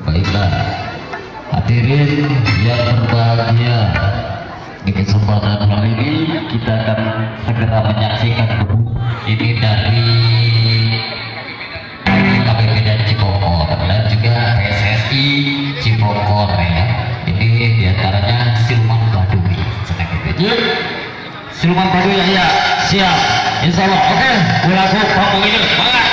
Baiklah, hadirin yang berbahagia, di kesempatan kali ini kita akan segera menyaksikan ini dari KPP dan Cibokor dan juga PSSI Cibokor ya. Ini diantaranya Siluman Baduy. Siluman Baduy ya, siap. Insya Allah. Oke, lagu panggung ini. Semangat.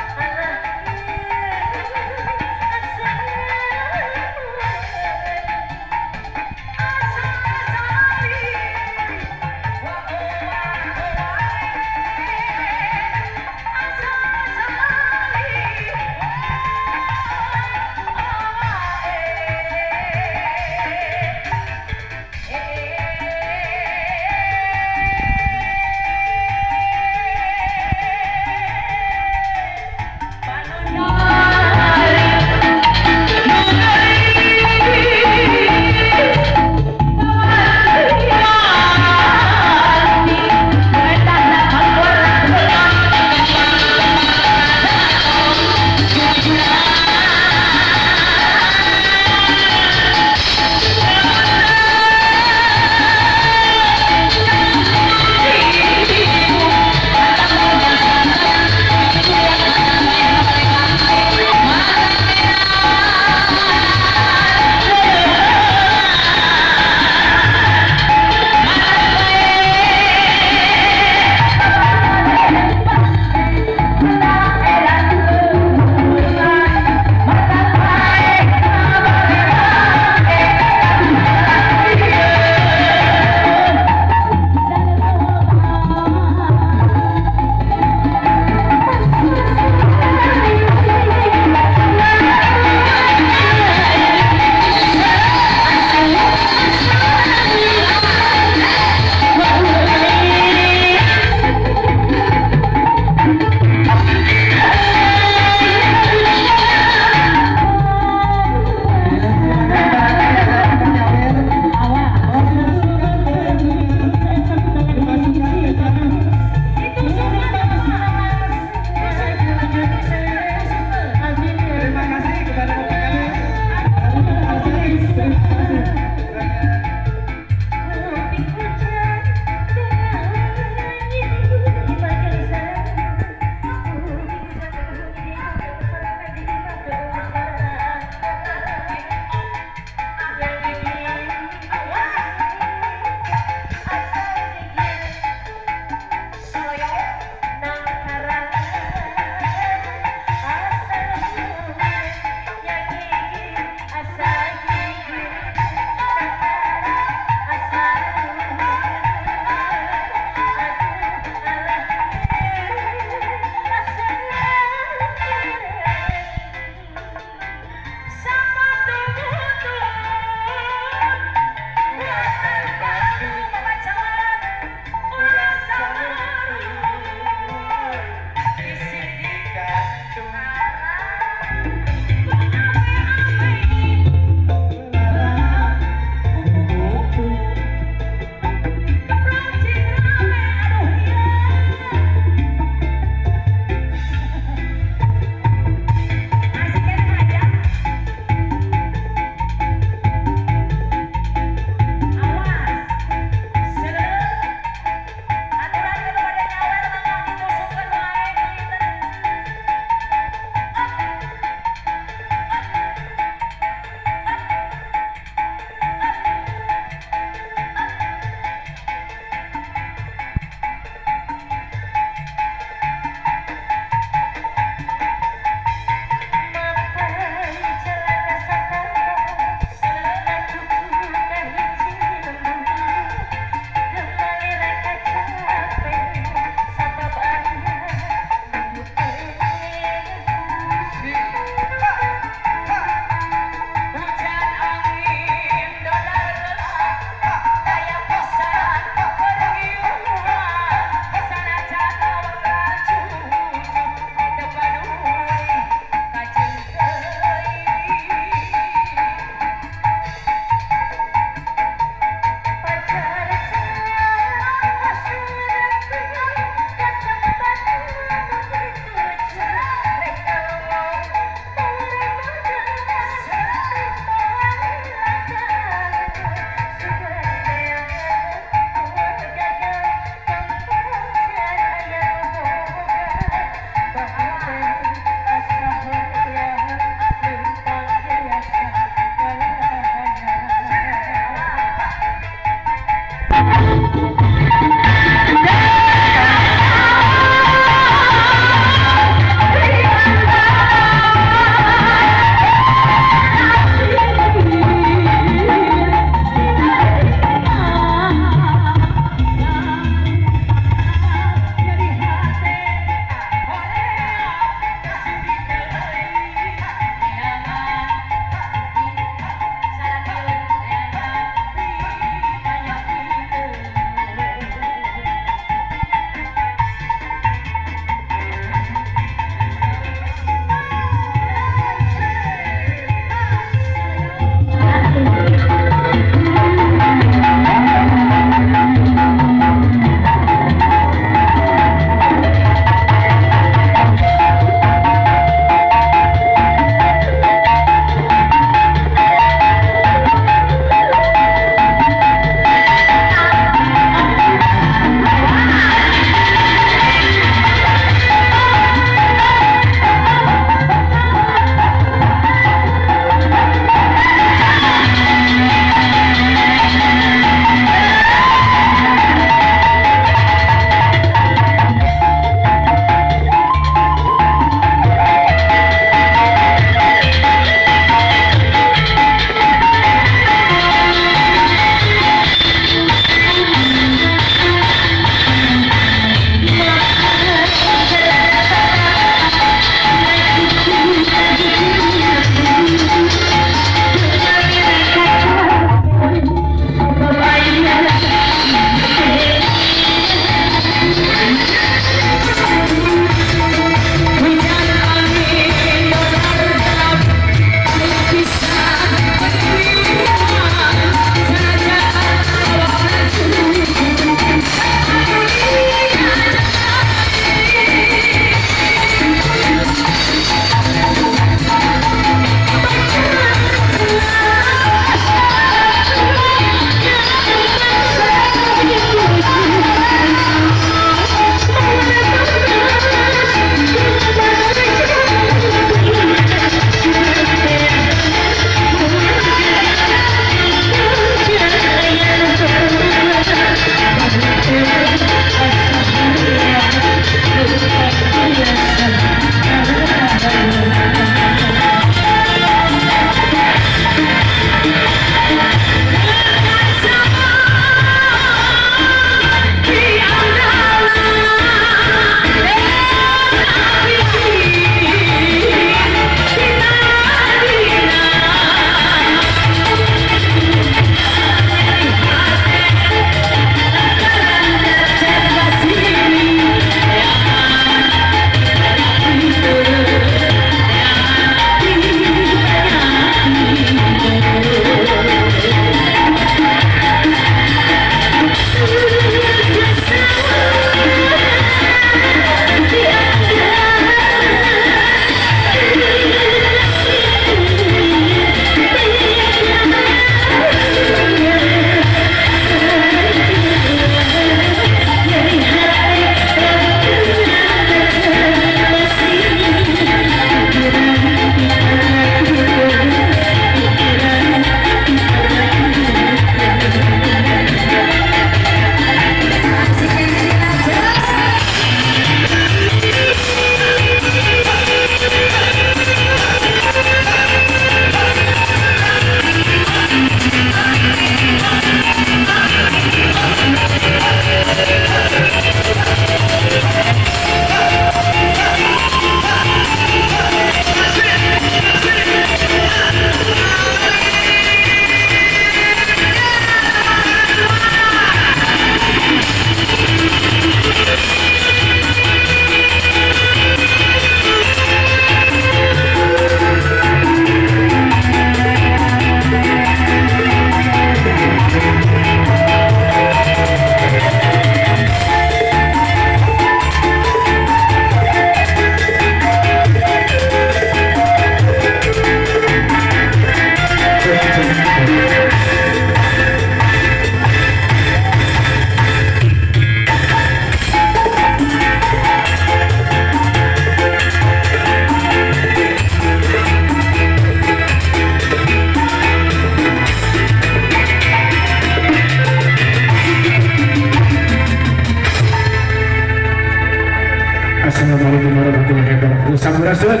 sampurasun.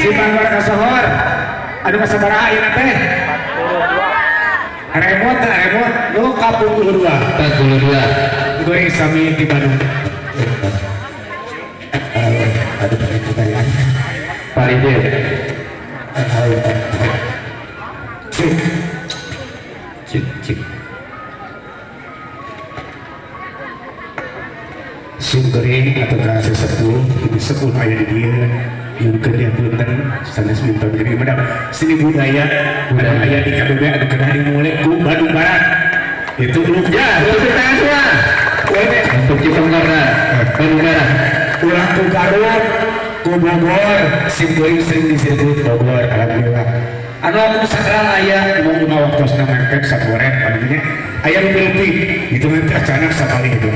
Si Manggar kasohor. Anu kasabaraha ieu teh? Remote, nu kapung 22. 42. Gue sami di Bandung. Aduh, pertanyaan. Paride. Cik. Sungkering atau kasa sepuh, ini sepuh ayah di dia yang kerja punten sanes minta jadi medap seni budaya ayah di KBB anu kena dimulai ku Bandung Barat itu lu Ya, untuk tangan semua. Untuk Cipenggara, Bandung Barat. ulah ku Garut ku Bogor singkuring sering disebut Bogor alhamdulillah anu aku sakral ayah mau lima waktu senang mempek saborek palingnya ayah lebih itu nanti acanak sekali itu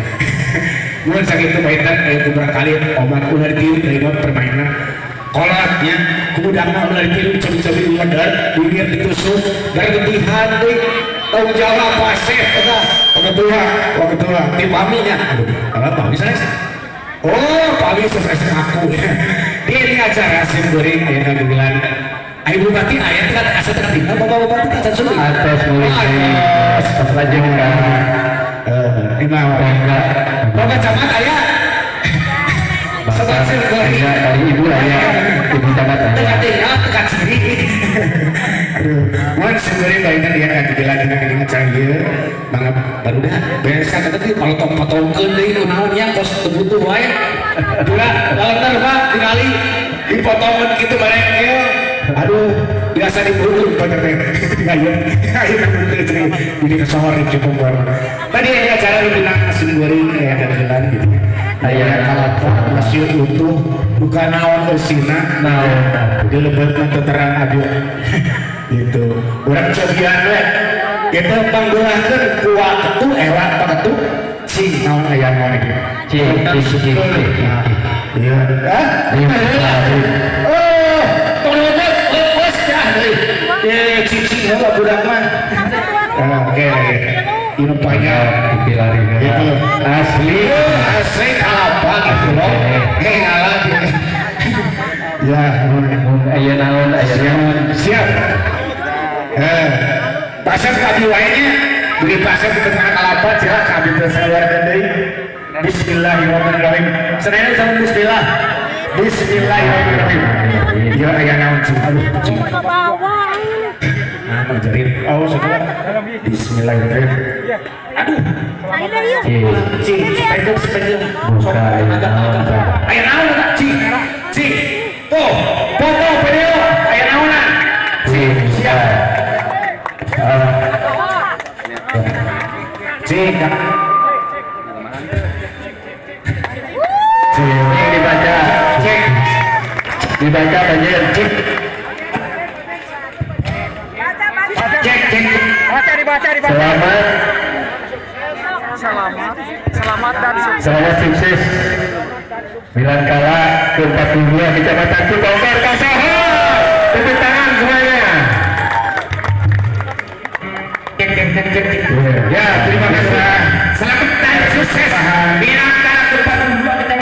mohon sakit itu baitan ayah beberapa kali obat ular diri dari permainan kolaknya kemudian ular diri cobi-cobi ular bibir ditusuk dari lebihan deh tanggung jawab pasif waktu tua tim paminya aduh pami saya oh pami selesai aku dia ini acara sim goreng ayah kagelan ayah bupati ayah kan asa tertinggal bapak bupati kan sudah Atas mulai lajeng ini mah bapak camat ayah sobat sim goreng dari ibu ayah ibu camat dekat tinggal dekat sini aduh mohon sim goreng baiknya dia kagelan dengan acara dia banget baru dah bereskan tadi kalau potong-potongkeun deui naonnya kos butuh wae udah lantar Pak dikali dipotongkeun kitu bareng ieu aduh biasa dibutuh pada teh ayo jadi kesohor cukup baru tadi ada acara di Pinang sim goreng ya kagelan gitu ayah kalapa masih utuh bukan naon bersina naon di lebat mata terang aduh gitu orang cobian we kita panggulahkan kuat ketu elak apa ketu cing naon ayah naon itu cing iya oh tolong lepas dah cing apa budak mah oke ini banyak dipilarinya gitu asli kalapa gitu loh ngalah ya ayah naon siap pasar kabi wae beli pasar di tengah kalapa cira kabi tersawarkan deui bismillahirrahmanirrahim senaya sama bismillah bismillahirrahmanirrahim ya aya naon cing aduh cing nah ngajarin saudara bismillahirrahmanirrahim aduh cing sepedung buka aya naon tak cing tuh foto video aya naonan cing siap cing dibaca banjir cek selamat sukses Milan kala ke 42 Kecamatan Cipoker Kasohor tepuk tangan semuanya ya terima kasih selamat dan sukses Milan kala